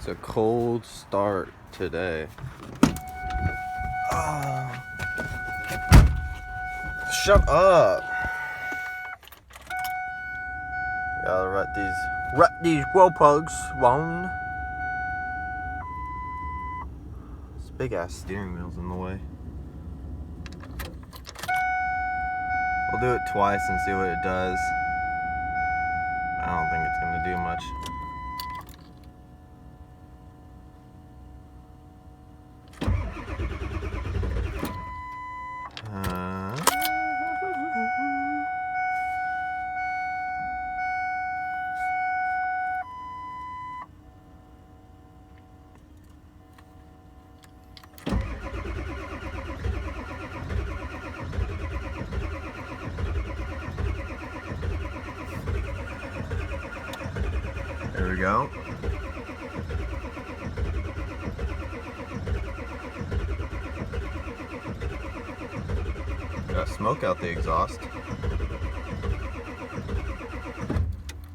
It's a cold start today. Shut up. Gotta wrap these glow plugs on. This big ass steering wheel's in the way. We'll do it twice and see what it does. I don't think it's gonna do much. There we go. Got smoke out the exhaust.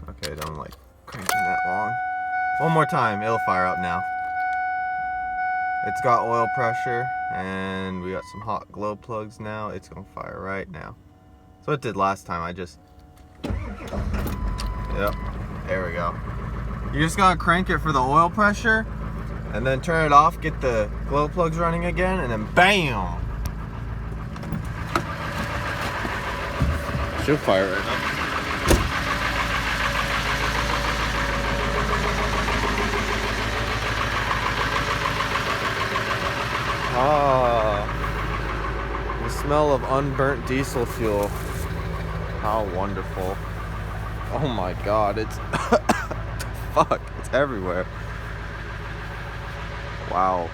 Okay, don't like cranking that long. One more time, it'll fire up now. It's got oil pressure and we got some hot glow plugs now. It's gonna fire right now. So it did last time, yep, there we go. You just gotta crank it for the oil pressure and then turn it off, get the glow plugs running again, and then BAM! She'll fire right now. Ah, the smell of unburnt diesel fuel. How wonderful. Oh my god, it's fuck, it's everywhere. Wow.